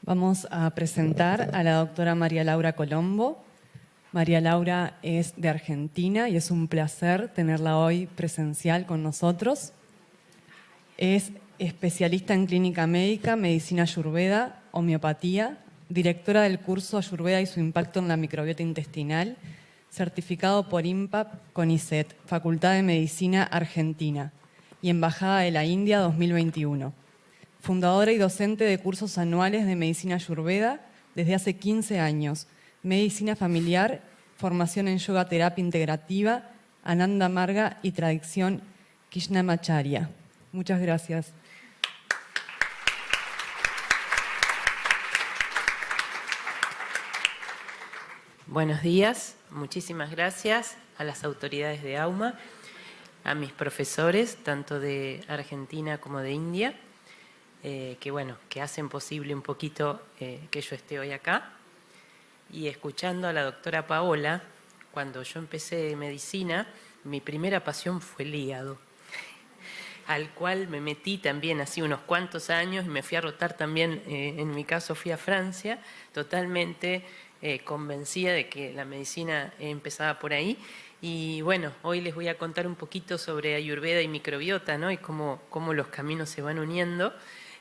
Vamos a presentar a la doctora María Laura Colombo. María Laura es de Argentina y es un placer tenerla hoy presencial con nosotros. Es especialista en clínica médica, medicina ayurveda, homeopatía, directora del curso Ayurveda y su impacto en la microbiota intestinal, certificado por INPAP CONICET, Facultad de Medicina Argentina, y Embajada de la India 2021. Fundadora y docente de cursos anuales de medicina ayurveda desde hace 15 años, medicina familiar, formación en yoga terapia integrativa, Ananda Marga y tradición Krishnamacharya. Muchas gracias. Buenos días, muchísimas gracias a las autoridades de AUMA, a mis profesores, tanto de Argentina como de India, que hacen posible un poquito que yo esté hoy acá. Y escuchando a la doctora Paola, cuando yo empecé medicina, mi primera pasión fue el hígado, al cual me metí también hace unos cuantos años y me fui a rotar también, en mi caso fui a Francia, totalmente convencida de que la medicina empezaba por ahí. Y bueno, hoy les voy a contar un poquito sobre Ayurveda y microbiota, ¿no? Y cómo los caminos se van uniendo.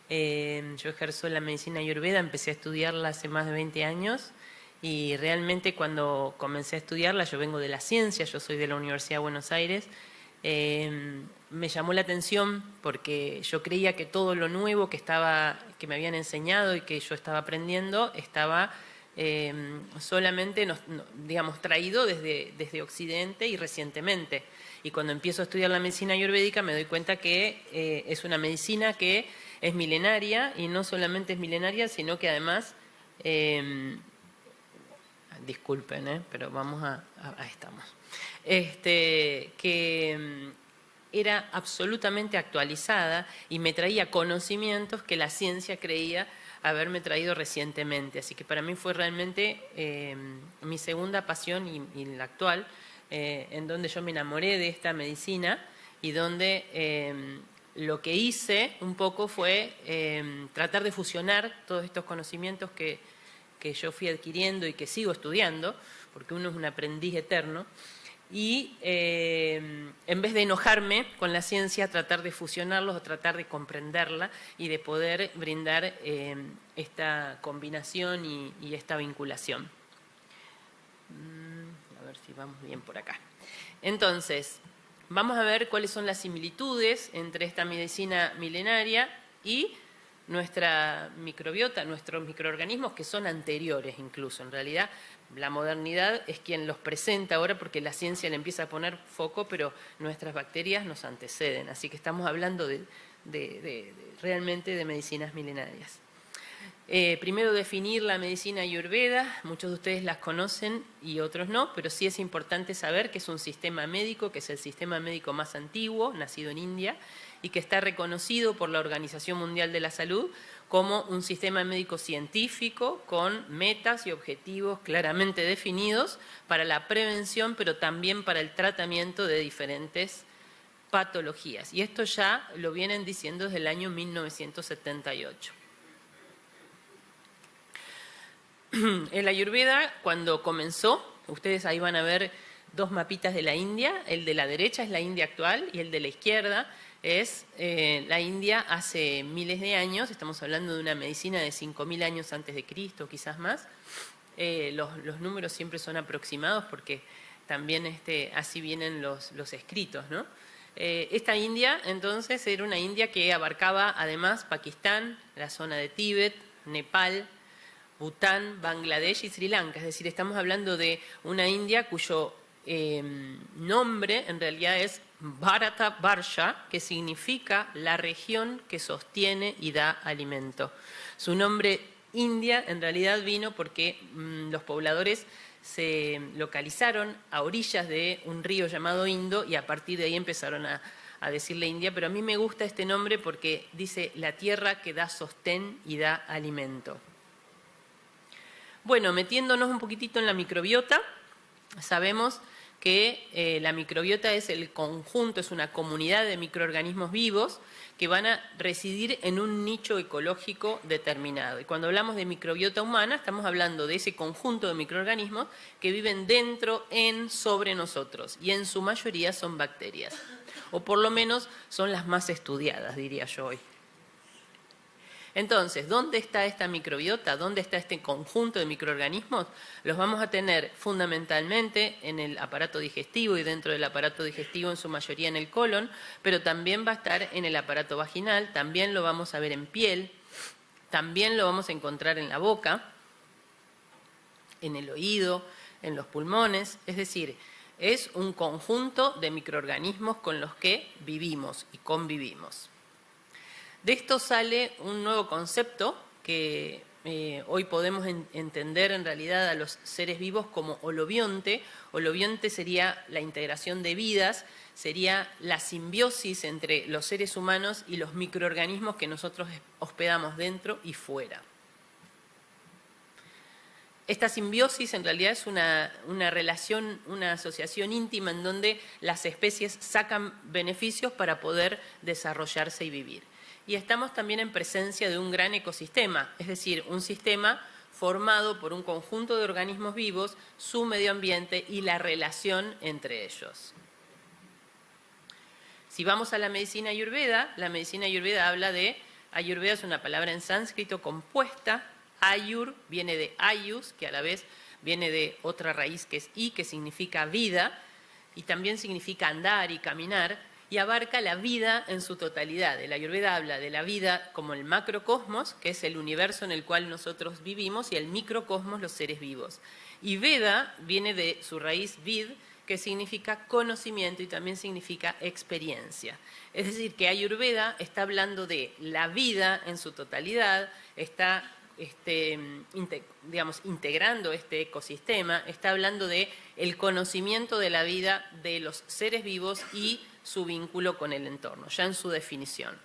Yo ejerzo la medicina Ayurveda, empecé a estudiarla hace más de 20 años y realmente cuando comencé a estudiarla, yo vengo de la ciencia, yo soy de la Universidad de Buenos Aires, me llamó la atención porque yo creía que todo lo nuevo que me habían enseñado y que yo estaba aprendiendo estaba solamente, digamos, traído desde Occidente y recientemente. Y cuando empiezo a estudiar la medicina ayurvédica me doy cuenta que es una medicina que es milenaria, y no solamente es milenaria, sino que además, disculpen, pero vamos estamos. Era absolutamente actualizada y me traía conocimientos que la ciencia creía haberme traído recientemente. Así que para mí fue realmente mi segunda pasión y la actual, en donde yo me enamoré de esta medicina y donde lo que hice un poco fue tratar de fusionar todos estos conocimientos que yo fui adquiriendo y que sigo estudiando, porque uno es un aprendiz eterno, y en vez de enojarme con la ciencia, tratar de fusionarlos o tratar de comprenderla y de poder brindar esta combinación y esta vinculación. A ver si vamos bien por acá. Entonces, vamos a ver cuáles son las similitudes entre esta medicina milenaria y nuestra microbiota, nuestros microorganismos que son anteriores incluso. En realidad, la modernidad es quien los presenta ahora porque la ciencia le empieza a poner foco, pero nuestras bacterias nos anteceden. Así que estamos hablando realmente de medicinas milenarias. Primero definir la medicina ayurveda, muchos de ustedes las conocen y otros no, pero sí es importante saber que es un sistema médico, que es el sistema médico más antiguo, nacido en India, y que está reconocido por la Organización Mundial de la Salud como un sistema médico científico con metas y objetivos claramente definidos para la prevención, pero también para el tratamiento de diferentes patologías. Y esto ya lo vienen diciendo desde el año 1978. El Ayurveda, cuando comenzó, ustedes ahí van a ver dos mapitas de la India, el de la derecha es la India actual y el de la izquierda es la India hace miles de años. Estamos hablando de una medicina de 5.000 años antes de Cristo, quizás más. Los números siempre son aproximados porque también así vienen los escritos, ¿no? Esta India, entonces, era una India que abarcaba además Pakistán, la zona de Tíbet, Nepal, Bután, Bangladesh y Sri Lanka. Es decir, estamos hablando de una India cuyo nombre en realidad es Bharata Varsha, que significa la región que sostiene y da alimento. Su nombre India en realidad vino porque los pobladores se localizaron a orillas de un río llamado Indo y a partir de ahí empezaron a decirle India, pero a mí me gusta este nombre porque dice la tierra que da sostén y da alimento. Bueno, metiéndonos un poquitito en la microbiota, sabemos que la microbiota es el conjunto, es una comunidad de microorganismos vivos que van a residir en un nicho ecológico determinado. Y cuando hablamos de microbiota humana, estamos hablando de ese conjunto de microorganismos que viven dentro, sobre nosotros, y en su mayoría son bacterias, o por lo menos son las más estudiadas, diría yo hoy. Entonces, ¿dónde está esta microbiota? ¿Dónde está este conjunto de microorganismos? Los vamos a tener fundamentalmente en el aparato digestivo y dentro del aparato digestivo en su mayoría en el colon, pero también va a estar en el aparato vaginal, también lo vamos a ver en piel, también lo vamos a encontrar en la boca, en el oído, en los pulmones, es decir, es un conjunto de microorganismos con los que vivimos y convivimos. De esto sale un nuevo concepto que hoy podemos entender en realidad a los seres vivos como holobionte. Holobionte sería la integración de vidas, sería la simbiosis entre los seres humanos y los microorganismos que nosotros hospedamos dentro y fuera. Esta simbiosis en realidad es una relación, una asociación íntima en donde las especies sacan beneficios para poder desarrollarse y vivir. Y estamos también en presencia de un gran ecosistema, es decir, un sistema formado por un conjunto de organismos vivos, su medio ambiente y la relación entre ellos. Si vamos a la medicina ayurveda habla de, ayurveda es una palabra en sánscrito compuesta, ayur viene de ayus, que a la vez viene de otra raíz que es i, que significa vida, y también significa andar y caminar, y abarca la vida en su totalidad. El ayurveda habla de la vida como el macrocosmos, que es el universo en el cual nosotros vivimos, y el microcosmos, los seres vivos. Y veda viene de su raíz vid, que significa conocimiento y también significa experiencia. Es decir, que ayurveda está hablando de la vida en su totalidad, está integrando este ecosistema, está hablando de el conocimiento de la vida de los seres vivos y su vínculo con el entorno, ya en su definición.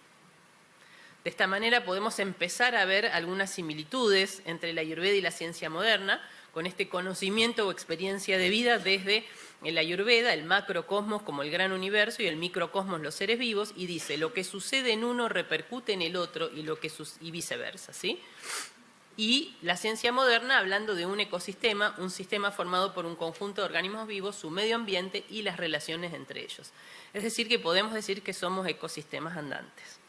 De esta manera podemos empezar a ver algunas similitudes entre la ayurveda y la ciencia moderna, con este conocimiento o experiencia de vida desde el ayurveda, el macrocosmos como el gran universo y el microcosmos los seres vivos, y dice lo que sucede en uno repercute en el otro y viceversa, ¿sí? Y la ciencia moderna hablando de un ecosistema, un sistema formado por un conjunto de organismos vivos, su medio ambiente y las relaciones entre ellos. Es decir, que podemos decir que somos ecosistemas andantes.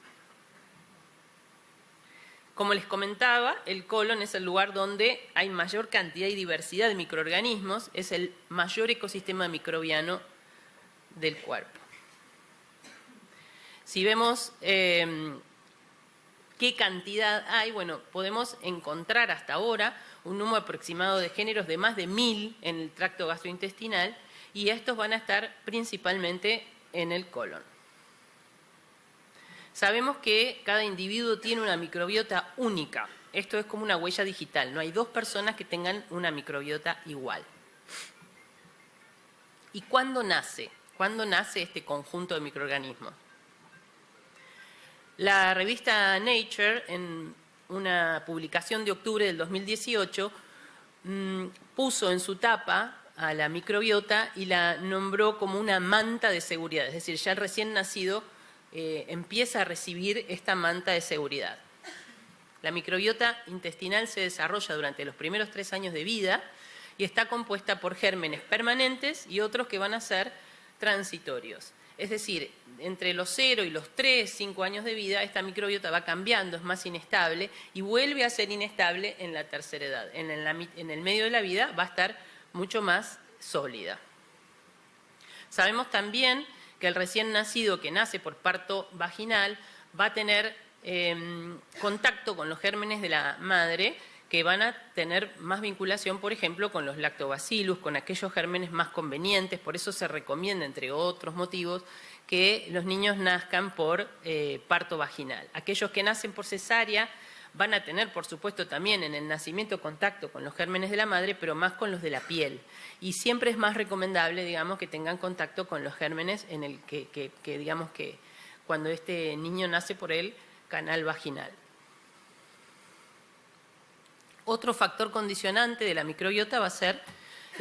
Como les comentaba, el colon es el lugar donde hay mayor cantidad y diversidad de microorganismos, es el mayor ecosistema microbiano del cuerpo. Si vemos qué cantidad hay, bueno, podemos encontrar hasta ahora un número aproximado de géneros de más de 1000 en el tracto gastrointestinal, y estos van a estar principalmente en el colon. Sabemos que cada individuo tiene una microbiota única. Esto es como una huella digital. No hay dos personas que tengan una microbiota igual. ¿Y cuándo nace? ¿Cuándo nace este conjunto de microorganismos? La revista Nature, en una publicación de octubre del 2018, puso en su tapa a la microbiota y la nombró como una manta de seguridad. Es decir, ya el recién nacido empieza a recibir esta manta de seguridad. La microbiota intestinal se desarrolla durante los primeros 3 años de vida y está compuesta por gérmenes permanentes y otros que van a ser transitorios. Es decir, entre los 0 y los 3, 5 años de vida, esta microbiota va cambiando, es más inestable y vuelve a ser inestable en la tercera edad. En el medio de la vida va a estar mucho más sólida. Sabemos también que el recién nacido que nace por parto vaginal va a tener contacto con los gérmenes de la madre, que van a tener más vinculación, por ejemplo, con los lactobacillus, con aquellos gérmenes más convenientes. Por eso se recomienda, entre otros motivos, que los niños nazcan por parto vaginal. Aquellos que nacen por cesárea van a tener, por supuesto, también en el nacimiento contacto con los gérmenes de la madre, pero más con los de la piel. Y siempre es más recomendable, digamos, que tengan contacto con los gérmenes en el que digamos que cuando este niño nace por el canal vaginal. Otro factor condicionante de la microbiota va a ser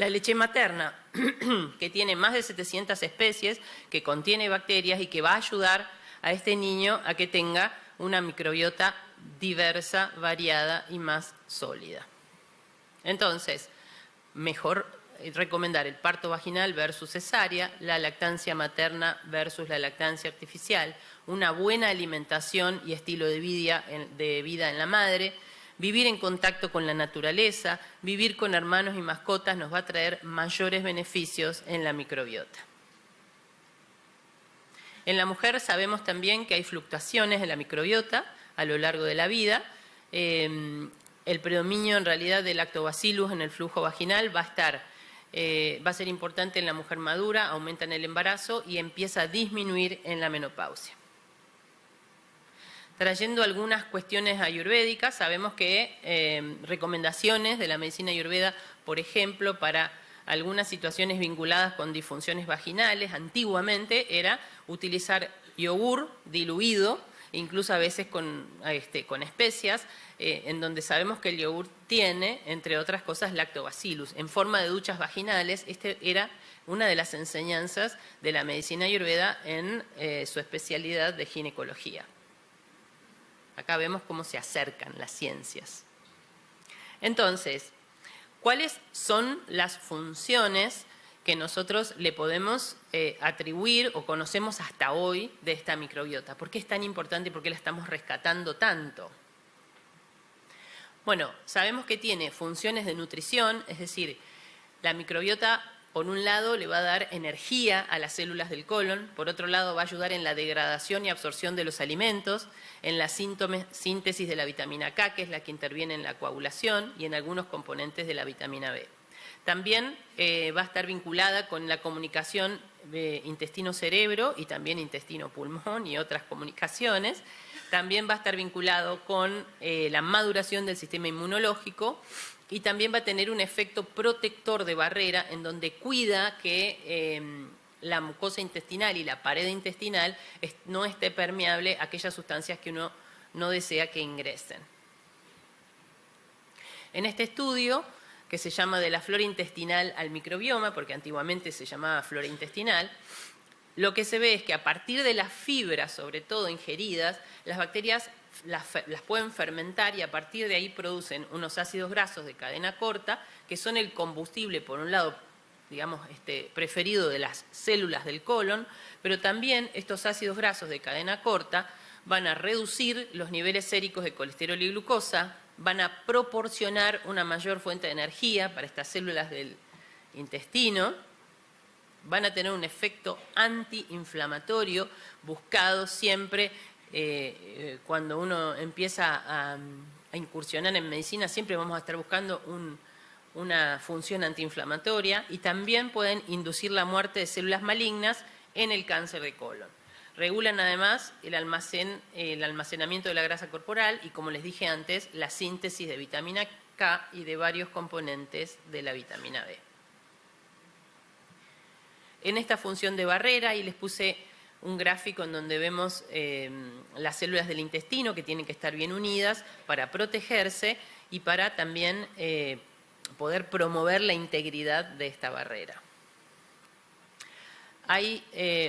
La leche materna, que tiene más de 700 especies, que contiene bacterias y que va a ayudar a este niño a que tenga una microbiota diversa, variada y más sólida. Entonces, mejor recomendar el parto vaginal versus cesárea, la lactancia materna versus la lactancia artificial, una buena alimentación y estilo de vida en la madre, vivir en contacto con la naturaleza, vivir con hermanos y mascotas nos va a traer mayores beneficios en la microbiota. En la mujer sabemos también que hay fluctuaciones en la microbiota a lo largo de la vida. El predominio en realidad del lactobacillus en el flujo vaginal va a ser importante en la mujer madura, aumenta en el embarazo y empieza a disminuir en la menopausia. Trayendo algunas cuestiones ayurvédicas, sabemos que recomendaciones de la medicina ayurveda, por ejemplo, para algunas situaciones vinculadas con disfunciones vaginales, antiguamente era utilizar yogur diluido, incluso a veces con especias, en donde sabemos que el yogur tiene, entre otras cosas, lactobacillus, en forma de duchas vaginales. Era una de las enseñanzas de la medicina ayurveda en su especialidad de ginecología. Acá vemos cómo se acercan las ciencias. Entonces, ¿cuáles son las funciones que nosotros le podemos atribuir o conocemos hasta hoy de esta microbiota? ¿Por qué es tan importante y por qué la estamos rescatando tanto? Bueno, sabemos que tiene funciones de nutrición, es decir, la microbiota, por un lado, le va a dar energía a las células del colon, por otro lado, va a ayudar en la degradación y absorción de los alimentos, en la síntesis de la vitamina K, que es la que interviene en la coagulación, y en algunos componentes de la vitamina B. También va a estar vinculada con la comunicación de intestino-cerebro y también intestino-pulmón y otras comunicaciones. También va a estar vinculado con la maduración del sistema inmunológico y también va a tener un efecto protector de barrera en donde cuida que la mucosa intestinal y la pared intestinal no esté permeable a aquellas sustancias que uno no desea que ingresen. En este estudio, que se llama de la flora intestinal al microbioma, porque antiguamente se llamaba flora intestinal, lo que se ve es que a partir de las fibras, sobre todo ingeridas, las bacterias las pueden fermentar y a partir de ahí producen unos ácidos grasos de cadena corta, que son el combustible, por un lado, digamos, preferido de las células del colon, pero también estos ácidos grasos de cadena corta van a reducir los niveles séricos de colesterol y glucosa, van a proporcionar una mayor fuente de energía para estas células del intestino, van a tener un efecto antiinflamatorio buscado siempre cuando uno empieza a incursionar en medicina, siempre vamos a estar buscando una función antiinflamatoria y también pueden inducir la muerte de células malignas en el cáncer de colon. Regulan además el almacenamiento de la grasa corporal y, como les dije antes, la síntesis de vitamina K y de varios componentes de la vitamina B. En esta función de barrera, y les puse un gráfico en donde vemos las células del intestino que tienen que estar bien unidas para protegerse y para también poder promover la integridad de esta barrera. Hay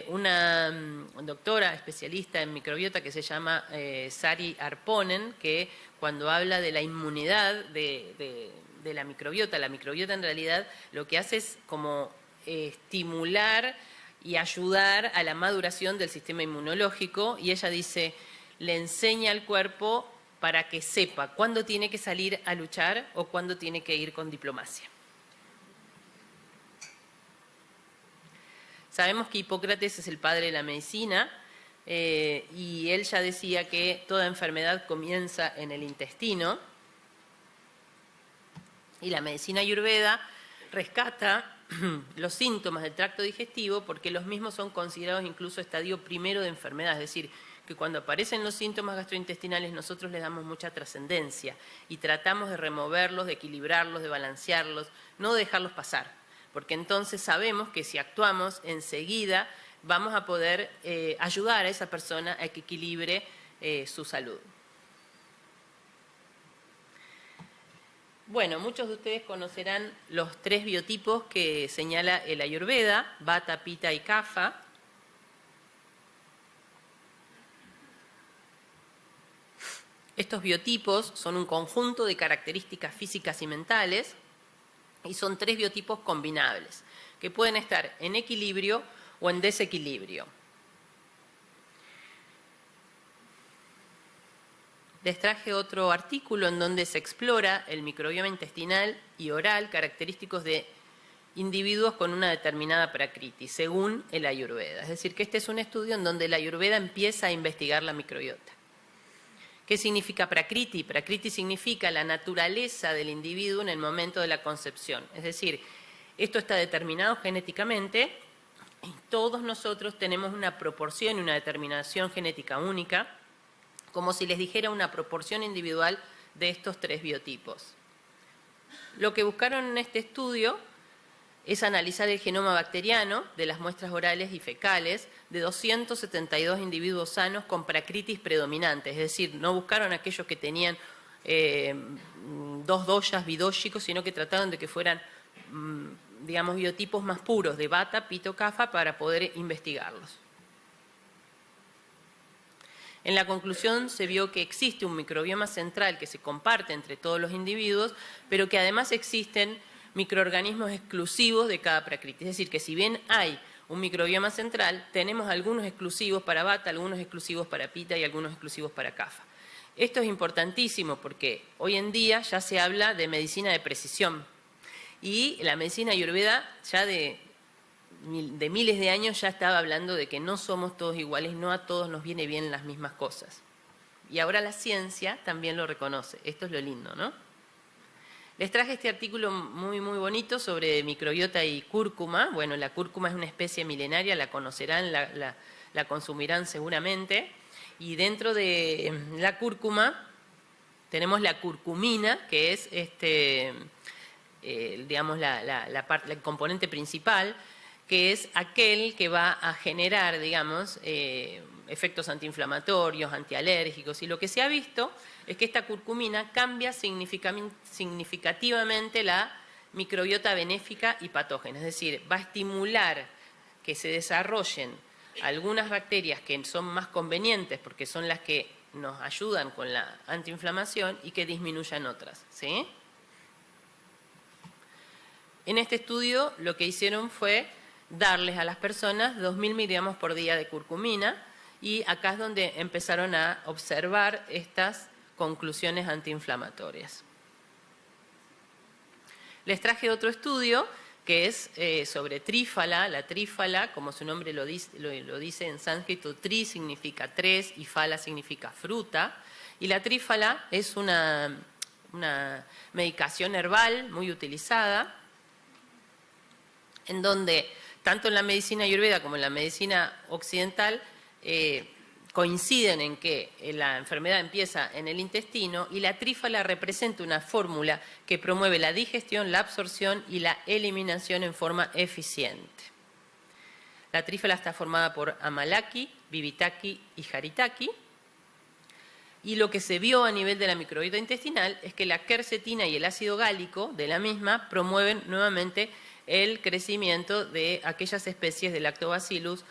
una doctora especialista en microbiota que se llama Sari Arponen, que cuando habla de la inmunidad de la microbiota en realidad lo que hace es como estimular y ayudar a la maduración del sistema inmunológico, y ella dice, le enseña al cuerpo para que sepa cuándo tiene que salir a luchar o cuándo tiene que ir con diplomacia. Sabemos que Hipócrates es el padre de la medicina y él ya decía que toda enfermedad comienza en el intestino, y la medicina ayurveda rescata los síntomas del tracto digestivo porque los mismos son considerados incluso estadio primero de enfermedad, es decir, que cuando aparecen los síntomas gastrointestinales nosotros les damos mucha trascendencia y tratamos de removerlos, de equilibrarlos, de balancearlos, no de dejarlos pasar, porque entonces sabemos que si actuamos enseguida vamos a poder ayudar a esa persona a que equilibre su salud. Bueno, muchos de ustedes conocerán los 3 biotipos que señala el Ayurveda, Vata, Pitta y Kapha. Estos biotipos son un conjunto de características físicas y mentales y son 3 biotipos combinables, que pueden estar en equilibrio o en desequilibrio. Les traje otro artículo en donde se explora el microbioma intestinal y oral, característicos de individuos con una determinada prakriti, según el Ayurveda. Es decir, que este es un estudio en donde el Ayurveda empieza a investigar la microbiota. ¿Qué significa prakriti? Prakriti significa la naturaleza del individuo en el momento de la concepción. Es decir, esto está determinado genéticamente y todos nosotros tenemos una proporción y una determinación genética única, como si les dijera una proporción individual de estos 3 biotipos. Lo que buscaron en este estudio es analizar el genoma bacteriano de las muestras orales y fecales de 272 individuos sanos con pracritis predominante, es decir, no buscaron aquellos que tenían 2 doyas bidóxicos, sino que trataron de que fueran, digamos, biotipos más puros de Vata, Pitta, Kapha para poder investigarlos. En la conclusión se vio que existe un microbioma central que se comparte entre todos los individuos, pero que además existen microorganismos exclusivos de cada prakriti. Es decir, que si bien hay un microbioma central, tenemos algunos exclusivos para Vata, algunos exclusivos para Pitta y algunos exclusivos para Kapha. Esto es importantísimo porque hoy en día ya se habla de medicina de precisión y la medicina ayurveda ya de miles de años ya estaba hablando de que no somos todos iguales, no a todos nos viene bien las mismas cosas. Y ahora la ciencia también lo reconoce. Esto es lo lindo, ¿no? Les traje este artículo muy bonito sobre microbiota y cúrcuma. Bueno, la cúrcuma es una especie milenaria, la conocerán, la consumirán seguramente. Y dentro de la cúrcuma tenemos la curcumina, que es digamos, el componente principal, que es aquel que va a generar, digamos, efectos antiinflamatorios, antialérgicos. Y lo que se ha visto es que esta curcumina cambia significativamente la microbiota benéfica y patógena. Es decir, va a estimular que se desarrollen algunas bacterias que son más convenientes porque son las que nos ayudan con la antiinflamación y que disminuyan otras, ¿sí? En este estudio lo que hicieron fue darles a las personas 2.000 miligramos por día de curcumina y acá es donde empezaron a observar estas conclusiones antiinflamatorias. Les traje otro estudio que es sobre trífala. La trífala, como su nombre lo dice en sánscrito, tri significa 3 y fala significa fruta. Y la trífala es una medicación herbal muy utilizada, en donde tanto en la medicina ayurveda como en la medicina occidental coinciden en que la enfermedad empieza en el intestino y la trífala representa una fórmula que promueve la digestión, la absorción y la eliminación en forma eficiente. La trífala está formada por amalaki, bibitaki y haritaki. Y lo que se vio a nivel de la microbiota intestinal es que la quercetina y el ácido gálico de la misma promueven nuevamente el crecimiento de aquellas especies de lactobacillus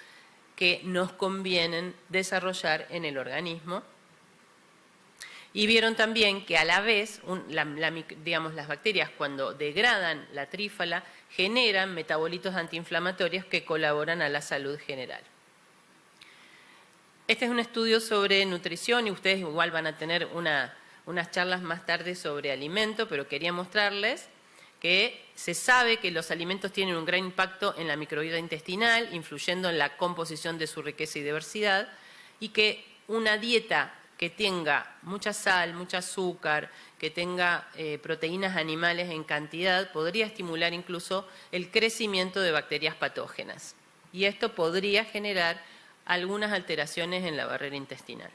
que nos convienen desarrollar en el organismo. Y vieron también que a la vez, digamos, las bacterias cuando degradan la trífala generan metabolitos antiinflamatorios que colaboran a la salud general. Este es un estudio sobre nutrición y ustedes igual van a tener unas charlas más tarde sobre alimento, pero quería mostrarles que se sabe que los alimentos tienen un gran impacto en la microbiota intestinal, influyendo en la composición de su riqueza y diversidad, y que una dieta que tenga mucha sal, mucho azúcar, que tenga proteínas animales en cantidad, podría estimular incluso el crecimiento de bacterias patógenas. Y esto podría generar algunas alteraciones en la barrera intestinal.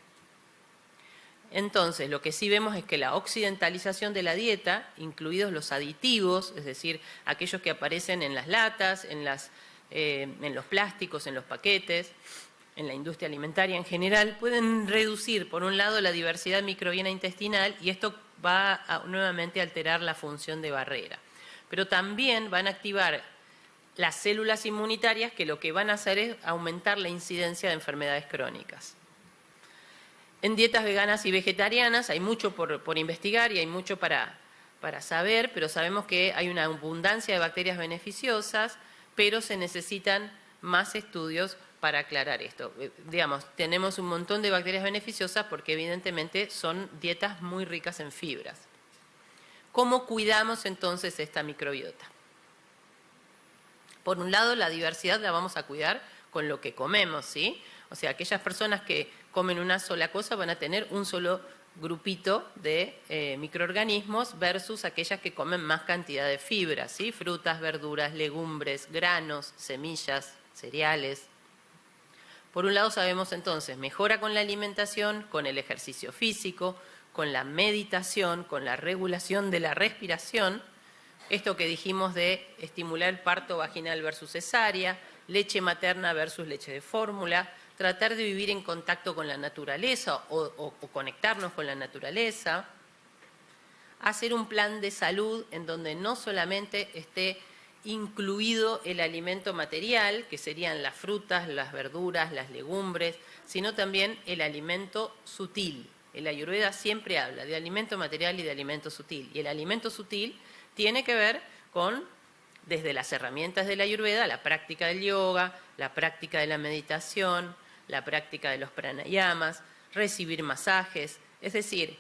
Entonces, lo que sí vemos es que la occidentalización de la dieta, incluidos los aditivos, es decir, aquellos que aparecen en las latas, en los plásticos, en los paquetes, en la industria alimentaria en general, pueden reducir, por un lado, la diversidad microbiana intestinal y esto va a nuevamente alterar la función de barrera. Pero también van a activar las células inmunitarias que lo que van a hacer es aumentar la incidencia de enfermedades crónicas. En dietas veganas y vegetarianas hay mucho por investigar y hay mucho para saber, pero sabemos que hay una abundancia de bacterias beneficiosas, pero se necesitan más estudios para aclarar esto. Digamos, tenemos un montón de bacterias beneficiosas porque evidentemente son dietas muy ricas en fibras. ¿Cómo cuidamos entonces esta microbiota? Por un lado, la diversidad la vamos a cuidar con lo que comemos, ¿sí? O sea, aquellas personas que comen una sola cosa van a tener un solo grupito de microorganismos versus aquellas que comen más cantidad de fibras, ¿sí? Frutas, verduras, legumbres, granos, semillas, cereales. Por un lado sabemos entonces, mejora con la alimentación, con el ejercicio físico, con la meditación, con la regulación de la respiración, esto que dijimos de estimular el parto vaginal versus cesárea, leche materna versus leche de fórmula, tratar de vivir en contacto con la naturaleza o conectarnos con la naturaleza, hacer un plan de salud en donde no solamente esté incluido el alimento material, que serían las frutas, las verduras, las legumbres, sino también el alimento sutil. El Ayurveda siempre habla de alimento material y de alimento sutil. Y el alimento sutil tiene que ver con, desde las herramientas de la Ayurveda, la práctica del yoga, la práctica de la meditación, la práctica de los pranayamas, recibir masajes. Es decir,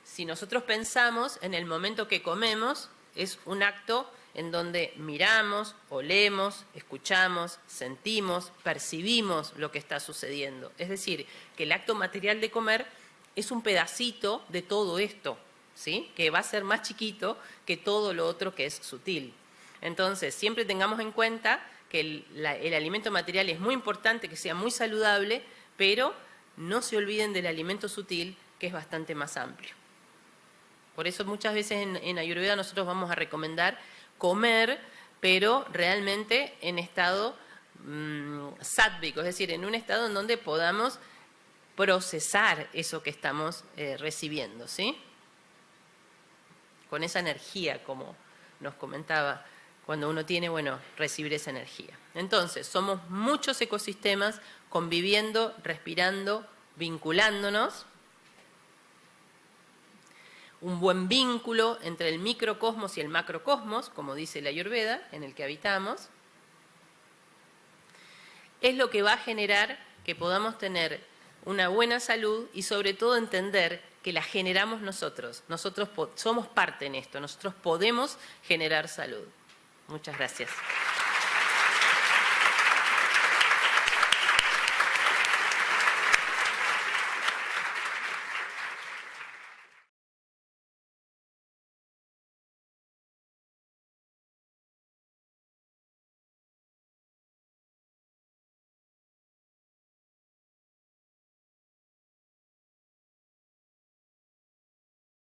si nosotros pensamos en el momento que comemos, es un acto en donde miramos, olemos, escuchamos, sentimos, percibimos lo que está sucediendo. Es decir, que el acto material de comer es un pedacito de todo esto, ¿sí? Que va a ser más chiquito que todo lo otro que es sutil. Entonces, siempre tengamos en cuenta que el alimento material es muy importante, que sea muy saludable, pero no se olviden del alimento sutil, que es bastante más amplio. Por eso muchas veces en Ayurveda nosotros vamos a recomendar comer, pero realmente en estado sátvico, es decir, en un estado en donde podamos procesar eso que estamos recibiendo, ¿sí? Con esa energía, como nos comentaba, cuando uno tiene, bueno, recibir esa energía. Entonces, somos muchos ecosistemas conviviendo, respirando, vinculándonos. Un buen vínculo entre el microcosmos y el macrocosmos, como dice la Ayurveda, en el que habitamos, es lo que va a generar que podamos tener una buena salud y sobre todo entender que la generamos nosotros. Nosotros somos parte en esto, nosotros podemos generar salud. Muchas gracias.